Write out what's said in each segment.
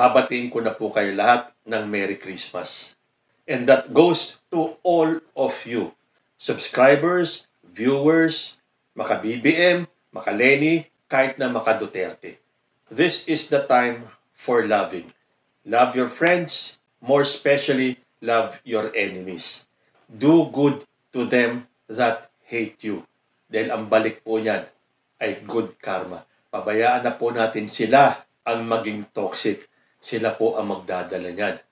babatiin ko na po kayo lahat ng Merry Christmas. And that goes to all of you, subscribers, viewers, maka-BBM, maka-Lenny, kahit na maka-Duterte. This is the time for loving. Love your friends, more especially love your enemies. Do good to them that hate you. Dahil ang balik po niyan ay good karma. Pabayaan na po natin sila ang maging toxic. Sila po ang magdadala niyan.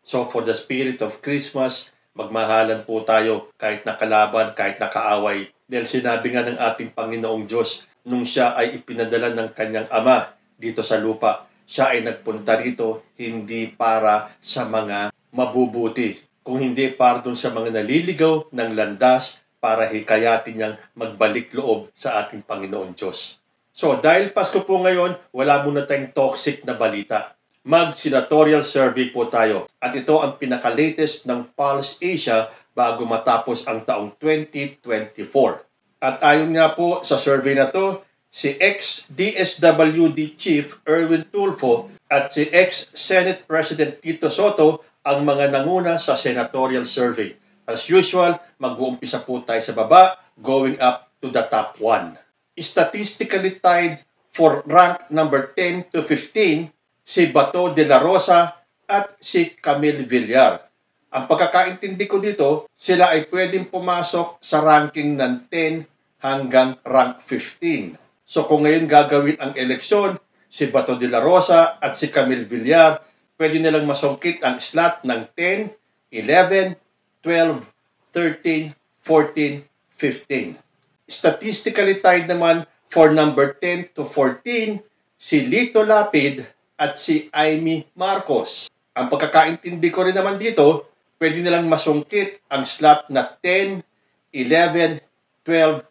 So for the spirit of Christmas, magmahalan po tayo kahit nakalaban, kahit nakaaway. Dahil sinabi nga ng ating Panginoong Diyos, nung siya ay ipinadala ng kanyang ama dito sa lupa, siya ay nagpunta rito hindi para sa mga mabubuti, kung hindi para dun sa mga naliligaw ng landas para hikayatin niyang magbalik loob sa ating Panginoon Diyos. So dahil Pasko po ngayon, wala muna tayong toxic na balita. Mag-senatorial survey po tayo. At ito ang pinaka-latest ng Pulse Asia bago matapos ang taong 2024. At ayon nga po sa survey na to, si ex-DSWD Chief Erwin Tulfo at si ex-Senate President Tito Soto ang mga nanguna sa senatorial survey. As usual, mag-uumpisa po tayo sa baba, going up to the top 1. Statistically tied for rank number 10 to 15, si Bato de la Rosa at si Camille Villar. Ang pagkakaintindi ko dito, sila ay pwedeng pumasok sa ranking ng 10 hanggang rank 15. So kung ngayon gagawin ang eleksyon, si Bato de la Rosa at si Camille Villar, pwede nilang masungkit ang slot ng 10, 11, 12, 13, 14, 15. Statistically tied naman for number 10 to 14, si Lito Lapid at si Amy Marcos. Ang pagkakaintindi ko rin naman dito, pwede nilang masungkit ang slot na 10, 11, 12,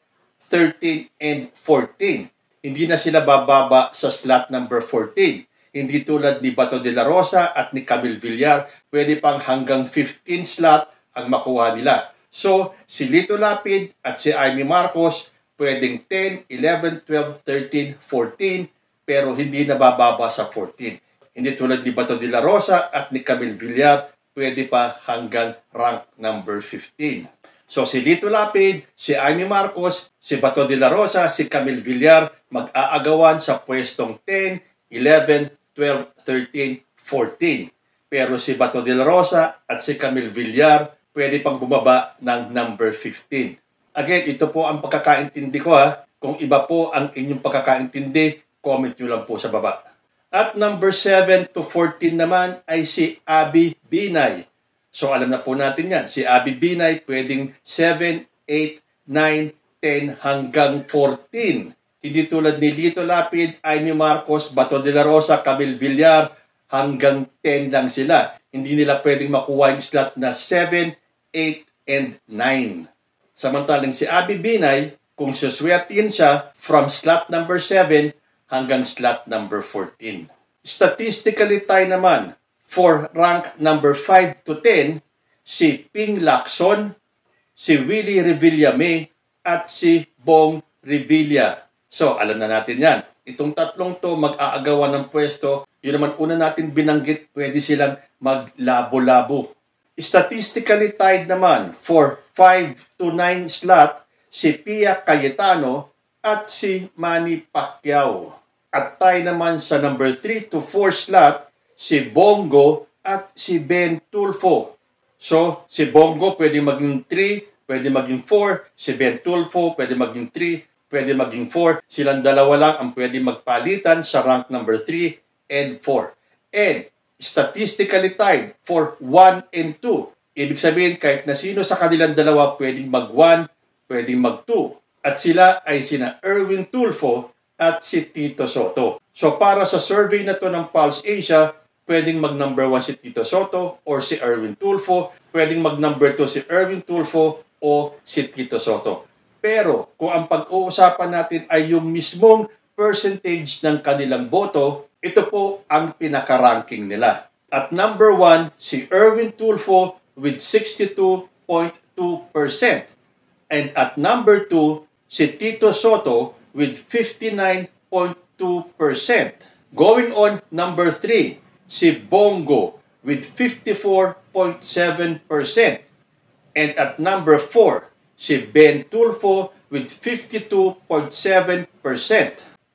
13, and 14. Hindi na sila bababa sa slot number 14. Hindi tulad ni Bato de la Rosa at ni Camille Villar, pwede pang hanggang 15 slot ang makuha nila. So, si Lito Lapid at si Amy Marcos, pwedeng 10, 11, 12, 13, 14, pero hindi nabababa sa 14. Hindi tulad ni Bato de la Rosa at ni Camille Villar, pwede pa hanggang rank number 15. So si Lito Lapid, si Amy Marcos, si Bato de la Rosa, si Camille Villar, mag-aagawan sa pwestong 10, 11, 12, 13, 14. Pero si Bato de la Rosa at si Camille Villar, pwede pang bumaba ng number 15. Again, ito po ang pagkakaintindi ko ha. Kung iba po ang inyong pagkakaintindi, comment nyo lang po sa baba. At number 7 to 14 naman ay si Abby Binay. So alam na po natin yan. Si Abby Binay pwedeng 7, 8, 9, 10 hanggang 14. Hindi tulad ni Lito Lapid, Amy Marcos, Bato de la Rosa, Camille Villar, hanggang 10 lang sila. Hindi nila pwedeng makuha yung slot na 7, 8, and 9. Samantalang si Abby Binay, kung suswertihin siya from slot number 7 hanggang slot number 14. Statistically tayo naman, for rank number 5 to 10, si Ping Lacson, si Willie Revillame, at si Bong Revilla. So, alam na natin yan. Itong tatlong to mag-aagawan ng pwesto. Yun naman una natin binanggit, pwede silang maglabo-labo. Statistically tied naman, for 5 to 9 slot, si Pia Cayetano at si Manny Pacquiao. At tayo naman sa number 3 to 4 slot, si Bongo at si Ben Tulfo. So, si Bongo pwede maging 3, pwede maging 4. Si Ben Tulfo pwede maging 3, pwede maging 4. Silang dalawa lang ang pwede magpalitan sa rank number 3 and 4. And statistically tied for 1 and 2. Ibig sabihin, kahit na sino sa kanilang dalawa pwedeng mag-1, pwedeng mag-2. At sila ay sina Erwin Tulfo at si Tito Soto. So para sa survey na to ng Pulse Asia, pwedeng mag-number 1 si Tito Soto or si Erwin Tulfo, pwedeng mag-number 2 si Erwin Tulfo o si Tito Soto. Pero kung ang pag-uusapan natin ay yung mismong percentage ng kanilang boto, ito po ang pinaka-ranking nila. At number 1, si Erwin Tulfo with 62.2%. And at number 2, si Tito Soto with 59.2%. Going on number 3, si Bongo with 54.7%. And at number 4, si Ben Tulfo with 52.7%.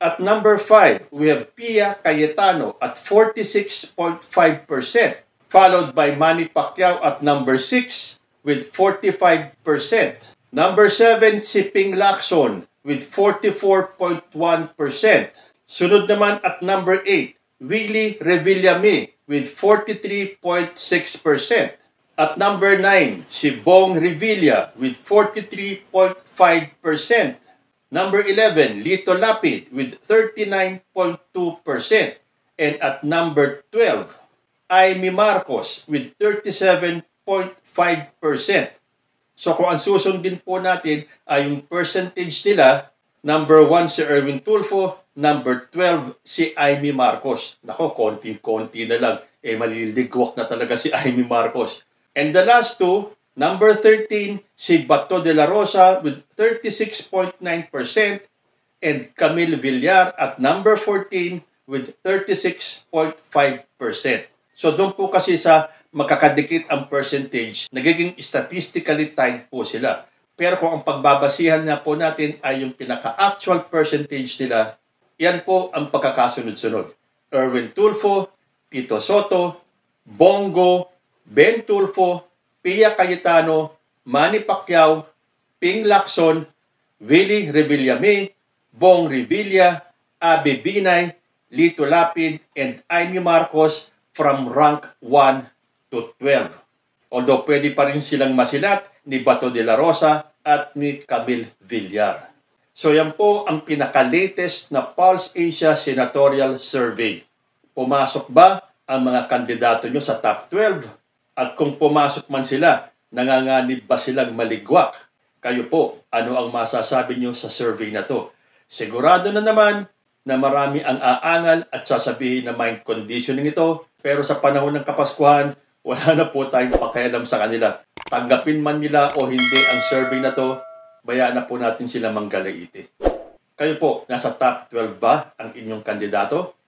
At number 5, we have Pia Cayetano at 46.5%, followed by Manny Pacquiao at number 6 with 45%. Number 7, si Ping Lacson with 44.1%. Sunod naman at number 8, Willie Revillame with 43.6%. At number 9, si Bong Revilla with 43.5%. Number 11, Lito Lapid with 39.2%. And at number 12, Amy Marcos with 37.5%. So kung ang susundin po natin ay yung percentage nila, number 1 si Erwin Tulfo, number 12 si Amy Marcos. Nako, konti-konti na lang. Maliligwak na talaga si Amy Marcos. And the last two, number 13, si Bato de la Rosa with 36.9% and Camille Villar at number 14 with 36.5%. So doon po kasi sa magkakadikit ang percentage, nagiging statistically tied po sila. Pero kung ang pagbabasihan na po natin ay yung pinaka-actual percentage nila, yan po ang pagkakasunod-sunod. Erwin Tulfo, Tito Soto, Bongo, Ben Tulfo, Pia Cayetano, Manny Pacquiao, Ping Lacson, Willie Revillame, Bong Revilla, Abe Binay, Lito Lapid, and Amy Marcos from rank 1 to 12. Although pwede pa rin silang masilat ni Bato de la Rosa at ni Camille Villar. So yan po ang pinaka-latest na Pulse Asia Senatorial Survey. Pumasok ba ang mga kandidato nyo sa top 12? At kung pumasok man sila, nanganganib ba silang maligwak? Kayo po, ano ang masasabi nyo sa survey na to? Sigurado na naman na marami ang aangal at sasabihin na mind conditioning ito, pero sa panahon ng Kapaskuhan, wala na po tayong pakialam sa kanila. Tanggapin man nila o hindi ang survey na to, bayaan na po natin sila manggalaiti. Kayo po, nasa top 12 ba ang inyong kandidato?